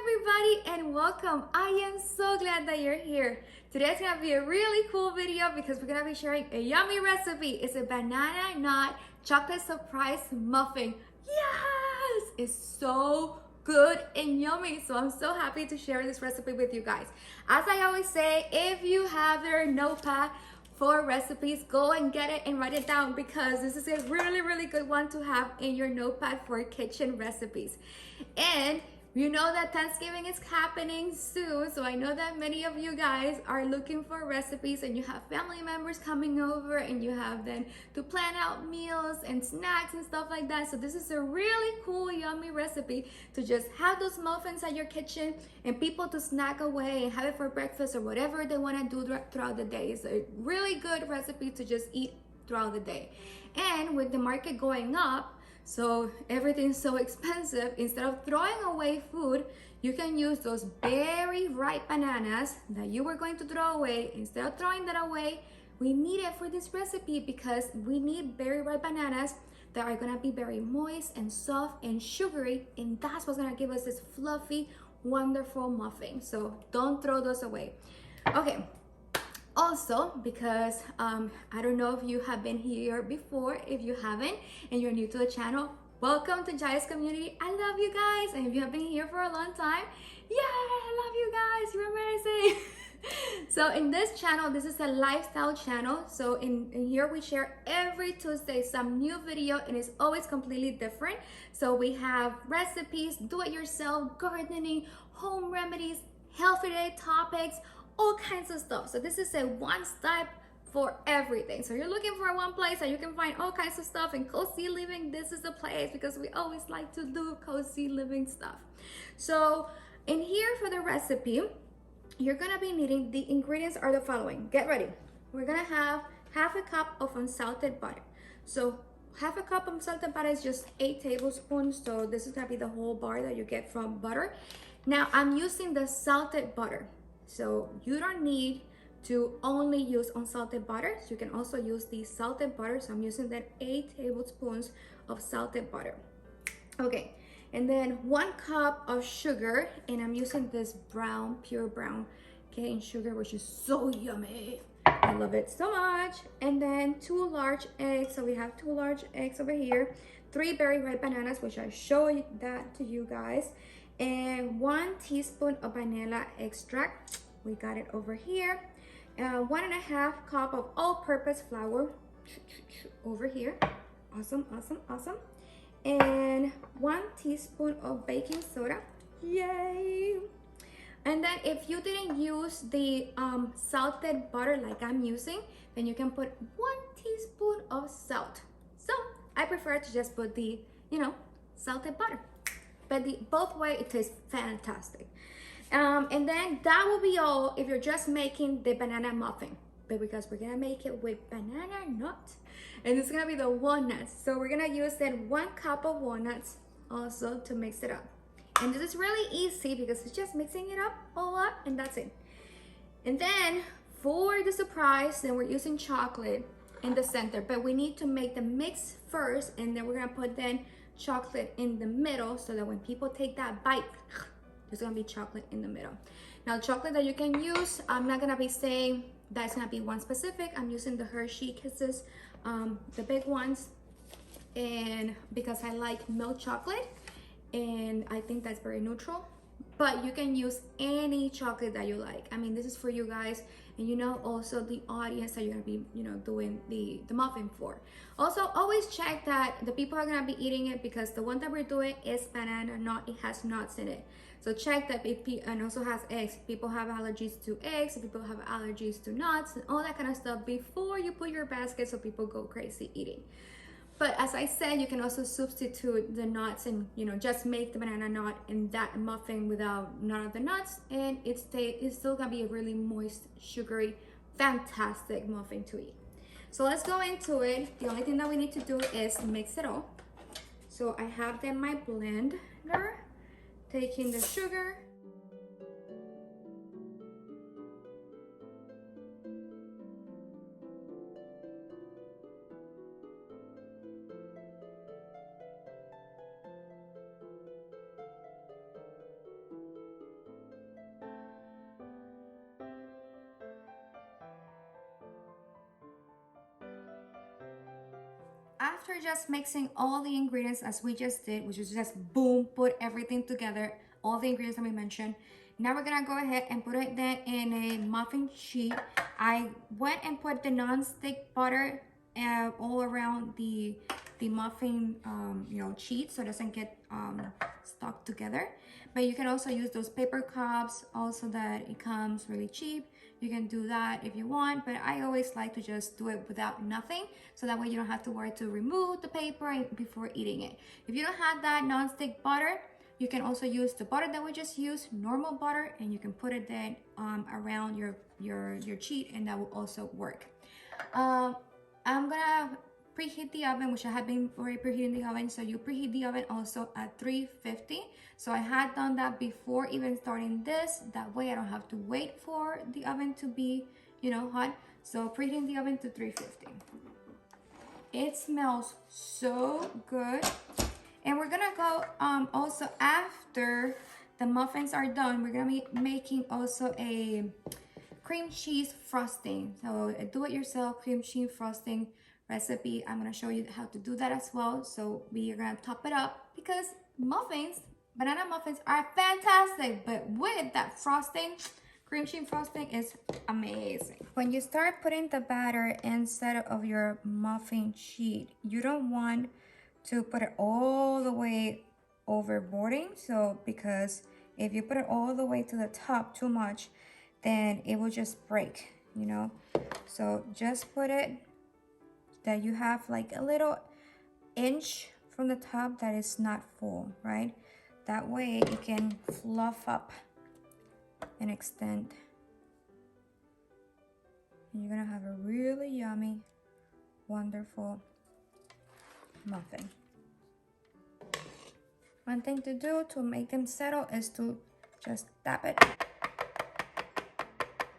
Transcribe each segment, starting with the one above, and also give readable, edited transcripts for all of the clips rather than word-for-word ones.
everybody and welcome. I am so glad that you're here. Today's gonna be a really cool video because we're gonna be sharing a yummy recipe. It's a banana nut chocolate surprise muffin. Yes! It's so good and yummy. So I'm so happy to share this recipe with you guys. As I always say, if you have your notepad for recipes, go and get it and write it down because this is a really good one to have in your notepad for kitchen recipes. And you know that Thanksgiving is happening soon, so I know that many of you guys are looking for recipes and you have family members coming over and you have them to plan out meals and snacks and stuff like that. So this is a really cool, yummy recipe to just have those muffins at your kitchen and people to snack away and have it for breakfast or whatever they want to do throughout the day. It's a really good recipe to just eat throughout the day. And with the market going up, so everything's so expensive, instead of throwing away food, you can use those very ripe bananas that you were going to throw away. Instead of throwing that away, we need it for this recipe because we need very ripe bananas that are gonna be very moist and soft and sugary, and that's what's gonna give us this fluffy, wonderful muffin. So don't throw those away. Okay. Also, because I don't know if you have been here before. If you haven't and you're new to the channel, welcome to Jaya's community. I love you guys, and if you have been here for a long time, yeah, I love you guys. You're amazing. So in this channel, this is a lifestyle channel. So in here we share every Tuesday some new video, and it's always completely different. So we have recipes, do-it-yourself, gardening, home remedies, healthy day topics, all kinds of stuff. So this is a one-stop for everything. So you're looking for one place that you can find all kinds of stuff in cozy living. This is the place because we always like to do cozy living stuff. So in here for the recipe, you're gonna be needing, the ingredients are the following. Get ready. We're gonna have half a cup of unsalted butter. So half a cup of unsalted butter is just 8 tablespoons. So this is gonna be the whole bar that you get from butter. Now I'm using the salted butter. So you don't need to only use unsalted butter. You can also use the salted butter. So I'm using that 8 tablespoons of salted butter. Okay, and then 1 cup of sugar, and I'm using this brown, pure brown cane sugar, which is so yummy. I love it so much. And then 2 large eggs. So we have 2 large eggs over here, 3 very ripe bananas, which I show that to you guys, and 1 teaspoon of vanilla extract. We got it over here. 1.5 cup of all-purpose flour over here. Awesome. And 1 teaspoon of baking soda. Yay! And then if you didn't use the salted butter like I'm using, then you can put 1 teaspoon of salt. So I prefer to just put the, salted butter. But both ways, it tastes fantastic. And then that will be all if you're just making the banana muffin. But because we're gonna make it with banana nuts, and it's gonna be the walnuts. So we're gonna use then 1 cup of walnuts also to mix it up. And this is really easy because it's just mixing it up, all up, and that's it. And then for the surprise, then we're using chocolate in the center. But we need to make the mix first, and then we're gonna put then chocolate in the middle so that when people take that bite, there's gonna be chocolate in the middle. Now, chocolate that you can use, I'm not gonna be saying that's gonna be one specific. I'm using the Hershey Kisses, the big ones, and because I like milk chocolate, and I think that's very neutral. But you can use any chocolate that you like. I mean, this is for you guys, and also the audience that you're gonna be, doing the muffin for. Also, always check that the people are gonna be eating it because the one that we're doing is banana nut. It has nuts in it. So check that and also has eggs. People have allergies to eggs, people have allergies to nuts, and all that kind of stuff before you put your basket so people go crazy eating. But as I said, you can also substitute the nuts and just make the banana nut in that muffin without none of the nuts, and it's still gonna be a really moist, sugary, fantastic muffin to eat. So let's go into it. The only thing that we need to do is mix it all. So I have then my blender, taking the sugar, after just mixing all the ingredients as we just did, which is just boom, put everything together, all the ingredients that we mentioned. Now we're gonna go ahead and put it then in a muffin sheet. I went and put the non-stick butter all around the muffin sheet so it doesn't get stuck together. But you can also use those paper cups also that it comes really cheap. You can do that if you want, but I always like to just do it without nothing, so that way you don't have to worry to remove the paper before eating it. If you don't have that non-stick butter, you can also use the butter that we just used, normal butter, and you can put it then around your sheet, and that will also work. I'm gonna preheat the oven, which I have been already preheating the oven. So you preheat the oven also at 350. So I had done that before even starting this. That way I don't have to wait for the oven to be, hot. So preheating the oven to 350. It smells so good. And we're gonna go also after the muffins are done, we're gonna be making also a cream cheese frosting. So a do-it-yourself cream cheese frosting recipe. I'm gonna show you how to do that as well. So we are gonna top it up because banana muffins are fantastic, but with that frosting, cream cheese frosting is amazing. When you start putting the batter inside of your muffin sheet, you don't want to put it all the way overboarding. So because if you put it all the way to the top too much, then it will just break, So just put it that you have like a little inch from the top that is not full, right? That way it can fluff up and extend. And you're gonna have a really yummy, wonderful muffin. One thing to do to make them settle is to just tap it.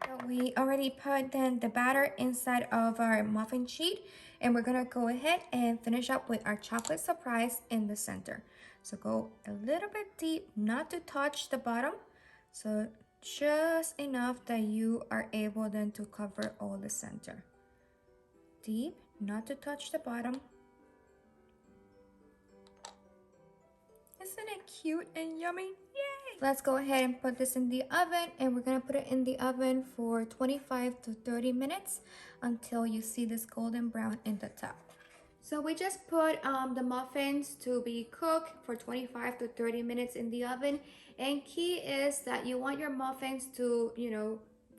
So we already put then the batter inside of our muffin sheet, and we're gonna go ahead and finish up with our chocolate surprise in the center. So go a little bit deep, not to touch the bottom. So just enough that you are able then to cover all the center. Deep, not to touch the bottom. Isn't it cute and yummy? Yay! Let's go ahead and put this in the oven, and we're gonna put it in the oven for 25 to 30 minutes until you see this golden brown in the top. So we just put the muffins to be cooked for 25 to 30 minutes in the oven. And key is that you want your muffins to,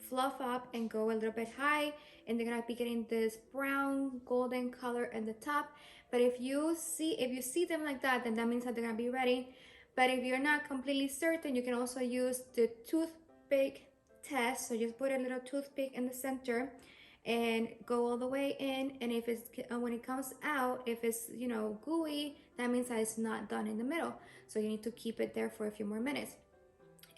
fluff up and go a little bit high, and they're gonna be getting this brown golden color in the top. But if you see them like that, then that means that they're gonna be ready. But if you're not completely certain, you can also use the toothpick test. So just put a little toothpick in the center and go all the way in, and if it's when it comes out, if it's gooey, that means that it's not done in the middle, so you need to keep it there for a few more minutes.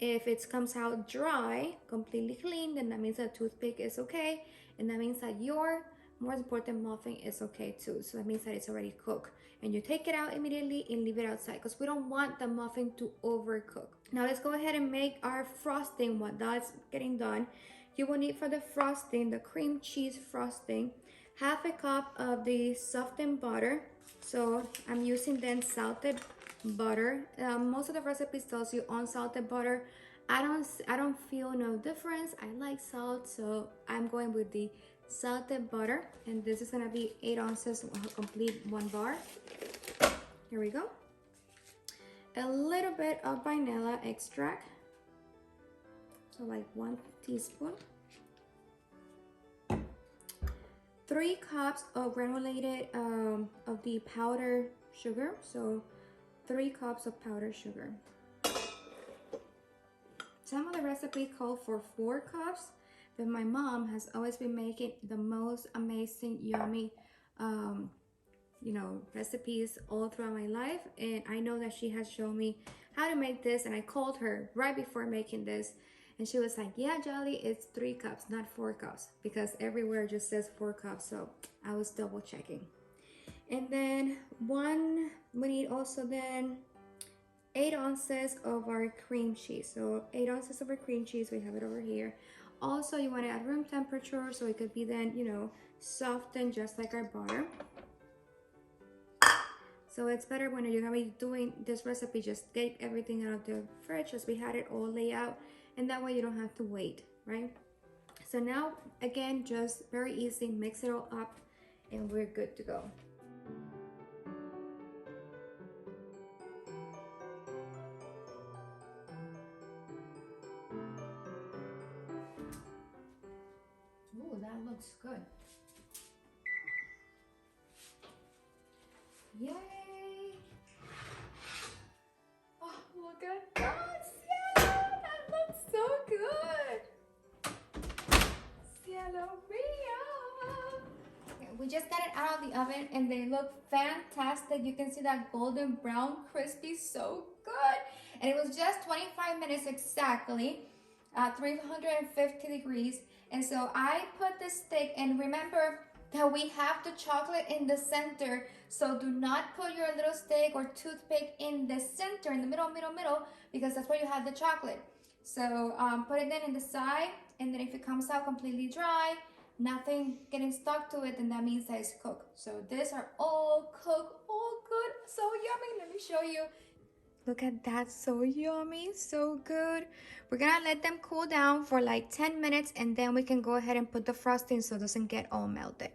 If it comes out dry, completely clean, then that means that toothpick is okay, and that means that your most important muffin is okay too. So that means that it's already cooked, and you take it out immediately and leave it outside because we don't want the muffin to overcook. Now let's go ahead and make our frosting. While that's getting done, you will need for the frosting, the cream cheese frosting, half a cup of the softened butter. So I'm using then salted butter. Most of the recipes tells you unsalted butter. I don't feel no difference. I like salt, so I'm going with the salted butter, and this is gonna be 8 ounces, complete 1 bar. Here we go. A little bit of vanilla extract. So like 1 teaspoon. 3 cups of granulated of the powdered sugar. So 3 cups of powdered sugar. Some of the recipes call for 4 cups, but my mom has always been making the most amazing, yummy, recipes all throughout my life, and I know that she has shown me how to make this, and I called her right before making this, and she was like, yeah, Jolly, it's 3 cups, not 4 cups, because everywhere just says 4 cups, so I was double checking. And then we need also then 8 ounces of our cream cheese. So 8 ounces of our cream cheese, we have it over here. Also, you want it at room temperature, so it could be then, softened just like our butter. So it's better when you're gonna be doing this recipe, just take everything out of the fridge as we had it all laid out, and that way you don't have to wait, right? So now, again, just very easy, mix it all up and we're good to go. Ooh, that looks good. Yay! Oh, look at that! Cielo, that looks so good! Cielo Mia! Okay, we just got it out of the oven and they look fantastic. You can see that golden brown, crispy, so good. And it was just 25 minutes exactly, 350 degrees. And so I put the stick, and remember that we have the chocolate in the center. So do not put your little stick or toothpick in the center, in the middle, because that's where you have the chocolate. So put it then in the side, and then if it comes out completely dry, nothing getting stuck to it, then that means that it's cooked. So these are all cooked, all good, so yummy. Let me show you. Look at that, so yummy, so good. We're gonna let them cool down for like 10 minutes, and then we can go ahead and put the frosting so it doesn't get all melted.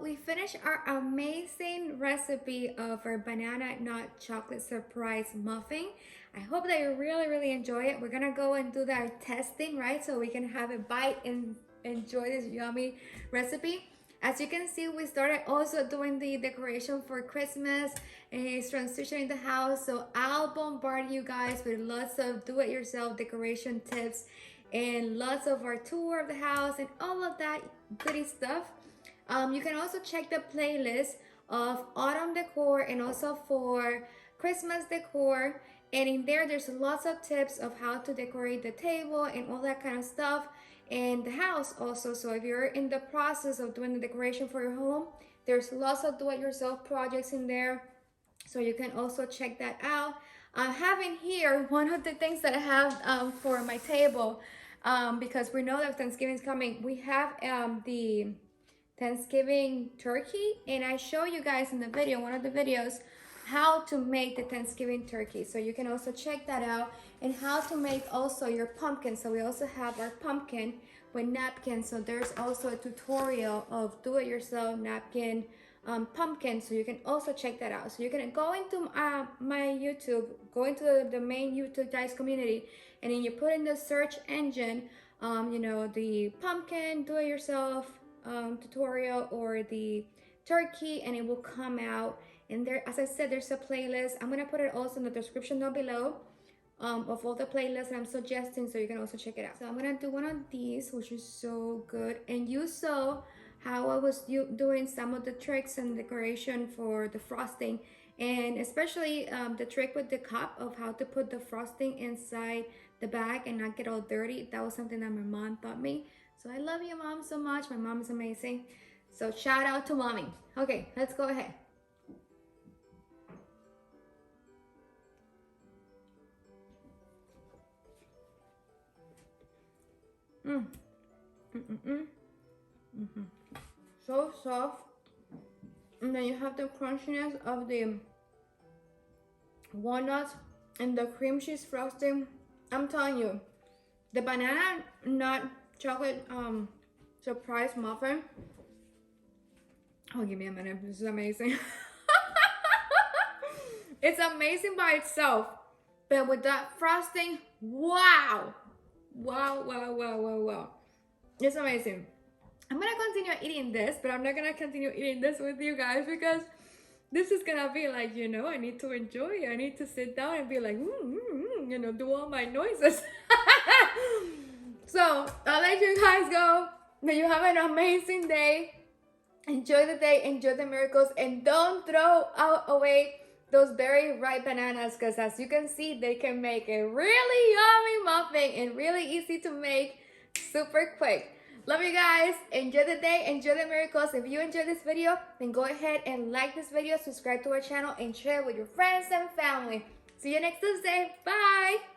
we finished our amazing recipe of our banana nut chocolate surprise muffin. I hope that you really enjoy it. We're gonna go and do that testing, right? So we can have a bite and enjoy this yummy recipe. As you can see, we started also doing the decoration for Christmas and it's transitioning the house. So I'll bombard you guys with lots of do-it-yourself decoration tips and lots of our tour of the house and all of that goody stuff. You can also check the playlist of autumn decor and also for Christmas decor. And in there's lots of tips of how to decorate the table and all that kind of stuff. And the house also. So if you're in the process of doing the decoration for your home, there's lots of do-it-yourself projects in there, so you can also check that out. I have in here one of the things that I have for my table, because we know that Thanksgiving is coming. We have the Thanksgiving turkey, and I show you guys in the video, one of the videos, how to make the Thanksgiving turkey. So you can also check that out, and how to make also your pumpkin. So we also have our pumpkin with napkins. So there's also a tutorial of do-it-yourself napkin pumpkin. So you can also check that out. So you can go into my YouTube, go into the main YouTube guys community, and then you put in the search engine, you know, the pumpkin do-it-yourself tutorial or the turkey, and it will come out. And there, as I said, there's a playlist. I'm gonna put it also in the description down below of all the playlists that I'm suggesting, so you can also check it out. So I'm gonna do one of these, which is so good. And you saw how I was doing some of the tricks and decoration for the frosting, and especially the trick with the cup of how to put the frosting inside the bag and not get all dirty. That was something that my mom taught me. So I love you, Mom, so much. My mom is amazing. So shout out to Mommy. Okay, let's go ahead. So soft, and then you have the crunchiness of the walnuts and the cream cheese frosting. I'm telling you, the banana nut chocolate surprise muffin. Oh, give me a minute. This is amazing. It's amazing by itself, but with that frosting, wow. Wow. It's amazing. I'm gonna continue eating this, but I'm not gonna continue eating this with you guys because this is gonna be like, you know, I need to enjoy it. I need to sit down and be like, you know, do all my noises. So I'll let you guys go. May you have an amazing day. Enjoy the day, enjoy the miracles, and don't throw away those very ripe bananas, because as you can see, they can make a really yummy muffin and really easy to make, super quick. Love you guys. Enjoy the day, enjoy the miracles. If you enjoyed this video, then go ahead and like this video, subscribe to our channel, and share it with your friends and family. See you next Tuesday. Bye.